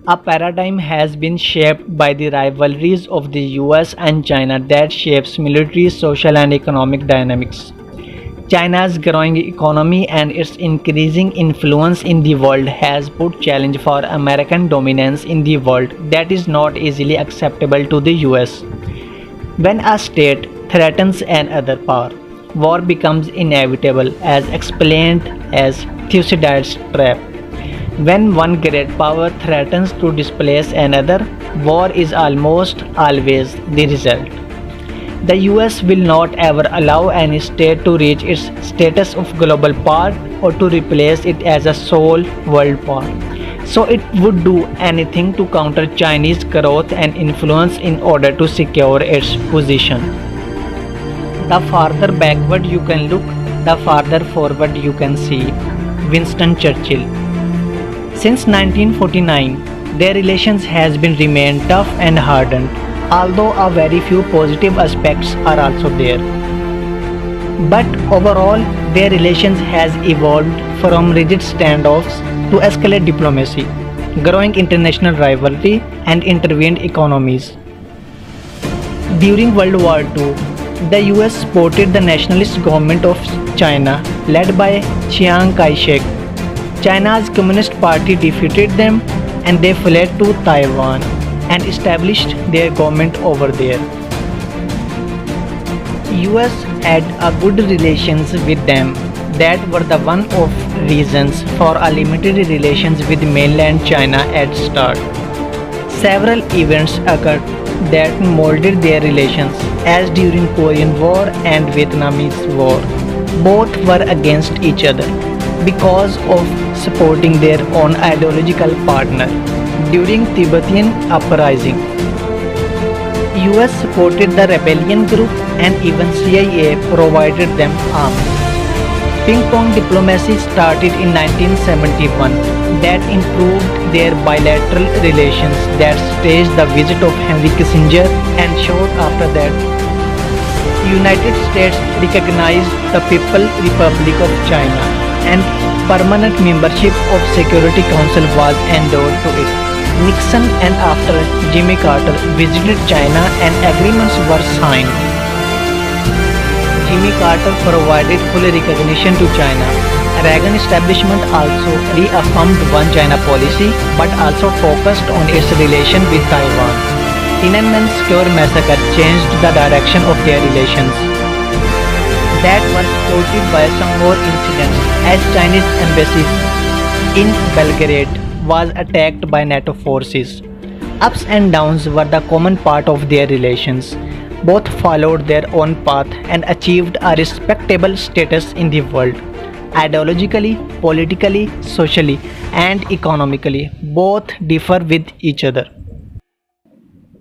A paradigm has been shaped by the rivalries of the US and China that shapes military, social, and economic dynamics. China's growing economy and its increasing influence in the world has put challenge for American dominance in the world that is not easily acceptable to the US. When a state threatens another power, war becomes inevitable as explained as Thucydides' trap. When one great power threatens to displace another, war is almost always the result. The US will not ever allow any state to reach its status of global power or to replace it as a sole world power. So it would do anything to counter Chinese growth and influence in order to secure its position. The farther backward you can look, the farther forward you can see. Winston Churchill. Since 1949, their relations has been remained tough and hardened, although a very few positive aspects are also there. But overall, their relations has evolved from rigid standoffs to escalate diplomacy, growing international rivalry, and intervened economies. During World War II, the US supported the nationalist government of China led by Chiang Kai-shek. China's Communist Party defeated them and they fled to Taiwan and established their government over there. US had a good relations with them that were the one of reasons for a limited relations with mainland China at start. Several events occurred that molded their relations as during Korean War and Vietnamese War. Both were against each other because of supporting their own ideological partner. During Tibetan uprising, US supported the rebellion group and even CIA provided them arms. Ping-pong diplomacy started in 1971 that improved their bilateral relations that staged the visit of Henry Kissinger and short after that, United States recognized the People's Republic of China and permanent membership of Security Council was endorsed to it. Nixon and after Jimmy Carter visited China and agreements were signed. Jimmy Carter provided full recognition to China. Reagan establishment also reaffirmed One China policy but also focused on its relation with Taiwan. Tiananmen Square massacre changed the direction of their relations. That was supported by some more incidents as Chinese embassy in Belgrade was attacked by NATO forces. Ups and downs were the common part of their relations. Both followed their own path and achieved a respectable status in the world. Ideologically, politically, socially, and economically, both differ with each other.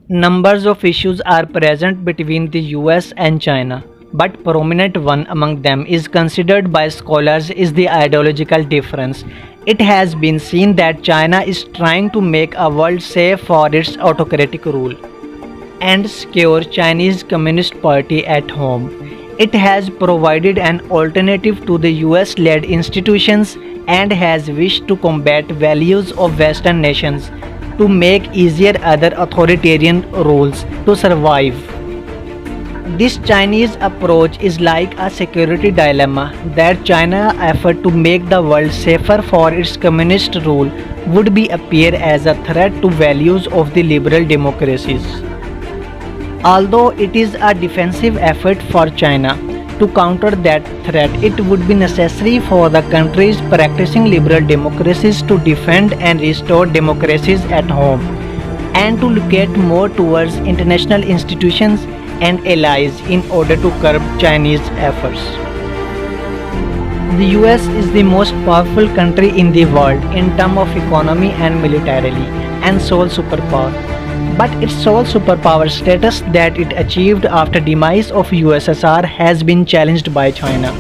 Numbers of issues are present between the US and China, but prominent one among them is considered by scholars is the ideological difference. It has been seen that China is trying to make a world safe for its autocratic rule and secure Chinese Communist Party at home. It has provided an alternative to the US-led institutions and has wished to combat values of Western nations to make easier other authoritarian rules to survive. This Chinese approach is like a security dilemma that China's effort to make the world safer for its communist rule would be appear as a threat to values of the liberal democracies. Although it is a defensive effort for China to counter that threat, it would be necessary for the countries practicing liberal democracies to defend and restore democracies at home and to locate more towards international institutions and allies in order to curb Chinese efforts. The US is the most powerful country in the world in terms of economy and militarily and sole superpower. But its sole superpower status that it achieved after demise of USSR has been challenged by China,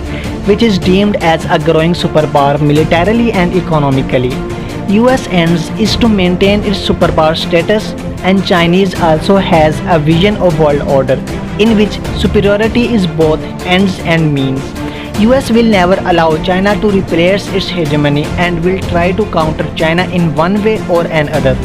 which is deemed as a growing superpower militarily and economically. US aims is to maintain its superpower status and Chinese also has a vision of world order in which superiority is both ends and means. US will never allow China to replace its hegemony and will try to counter China in one way or another.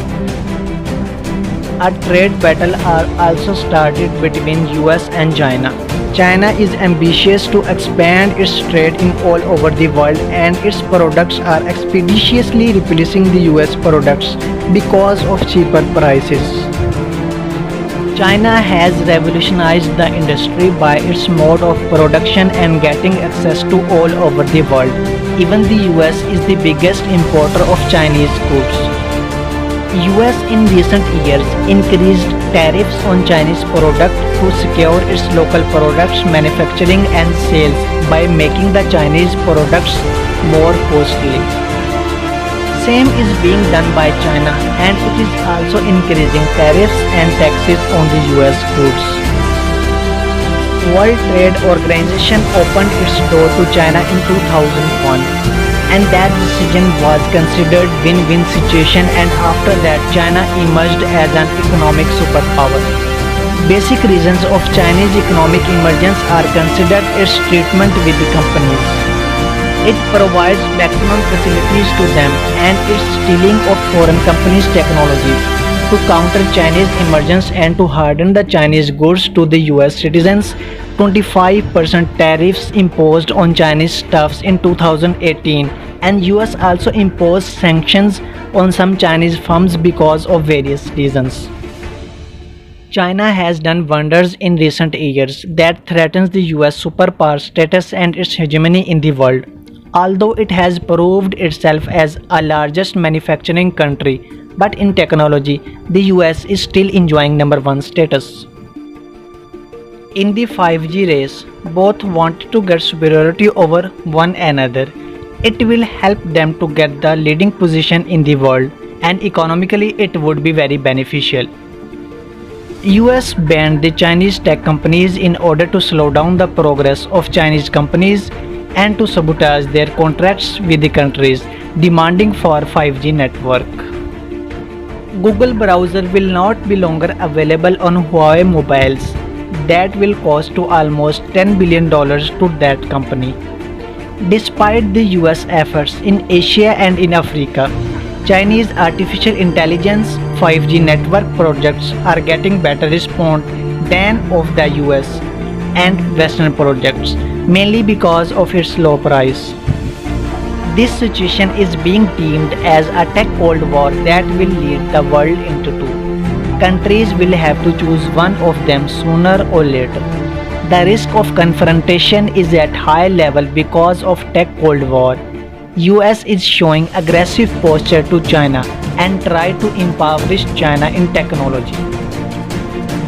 A trade battle are also started between US and China. China is ambitious to expand its trade in all over the world and its products are expeditiously replacing the US products because of cheaper prices. China has revolutionized the industry by its mode of production and getting access to all over the world. Even the US is the biggest importer of Chinese goods. US in recent years increased tariffs on Chinese products to secure its local products manufacturing and sales by making the Chinese products more costly. Same is being done by China and it is also increasing tariffs and taxes on the US goods. World Trade Organization opened its door to China in 2001 and that decision was considered win-win situation and after that China emerged as an economic superpower. Basic reasons of Chinese economic emergence are considered its treatment with the companies. It provides maximum facilities to them and its stealing of foreign companies' technologies to counter Chinese emergence and to harden the Chinese goods to the US citizens. 25% tariffs imposed on Chinese stuffs in 2018 and US also imposed sanctions on some Chinese firms because of various reasons. China has done wonders in recent years that threatens the US superpower status and its hegemony in the world. Although it has proved itself as a largest manufacturing country, but in technology, the US is still enjoying number one status. In the 5G race, both want to get superiority over one another. It will help them to get the leading position in the world and economically it would be very beneficial. US banned the Chinese tech companies in order to slow down the progress of Chinese companies and to sabotage their contracts with the countries demanding for 5G network. Google browser will not be longer available on Huawei mobiles. That will cost to almost $10 billion to that company. Despite the US efforts in Asia and in Africa, Chinese artificial intelligence 5G network projects are getting better response than of the US and Western projects, mainly because of its low price. This situation is being deemed as a tech cold war that will lead the world into two. Countries will have to choose one of them sooner or later. The risk of confrontation is at high level because of tech cold war. US is showing aggressive posture to China and try to impoverish China in technology.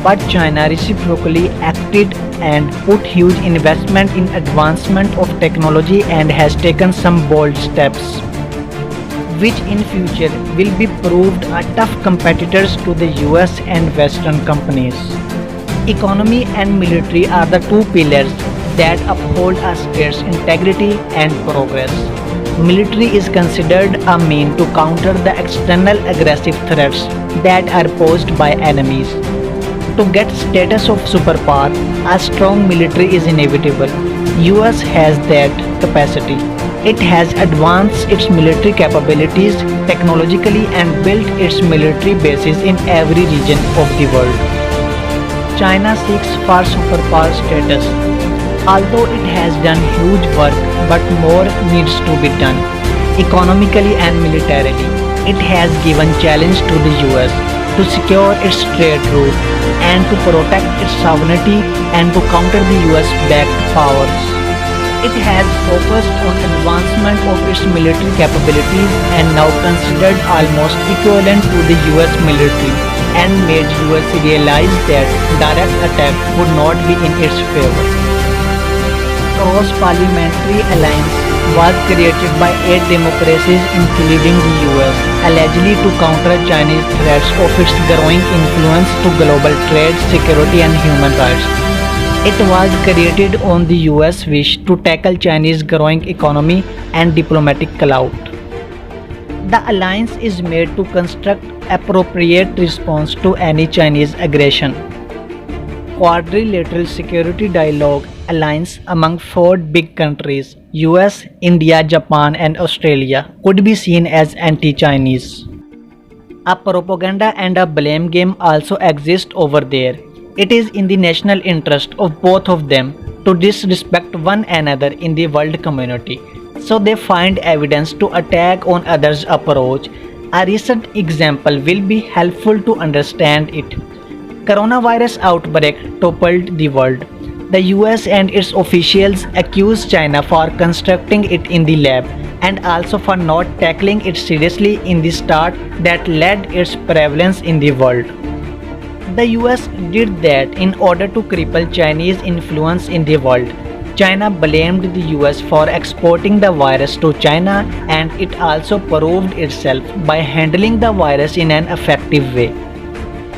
But China reciprocally acted and put huge investment in advancement of technology and has taken some bold steps, which in future will be proved a tough competitors to the US and Western companies. Economy and military are the two pillars that uphold a state's integrity and progress. Military is considered a mean to counter the external aggressive threats that are posed by enemies. To get status of superpower, a strong military is inevitable. US has that capacity. It has advanced its military capabilities technologically and built its military bases in every region of the world. China seeks for superpower status. Although it has done huge work, but more needs to be done. Economically and militarily, it has given challenge to the US to secure its trade route and to protect its sovereignty and to counter the US-backed powers. It has focused on advancement of its military capabilities and now considered almost equivalent to the US military and made US realize that direct attack would not be in its favor. Cross-Parliamentary Alliance was created by 8 democracies including the US, allegedly to counter Chinese threats of its growing influence to global trade, security and human rights. It was created on the US wish to tackle Chinese growing economy and diplomatic clout. The alliance is made to construct appropriate response to any Chinese aggression. Quadrilateral security dialogue alliance among 4 big countries US, India, Japan and Australia could be seen as anti-Chinese. A propaganda and a blame game also exist over there. It is in the national interest of both of them to disrespect one another in the world community. So they find evidence to attack on others' approach. A recent example will be helpful to understand it. Coronavirus outbreak toppled the world. The US and its officials accused China for constructing it in the lab and also for not tackling it seriously in the start that led its prevalence in the world. The US did that in order to cripple Chinese influence in the world. China blamed the US for exporting the virus to China, and it also proved itself by handling the virus in an effective way.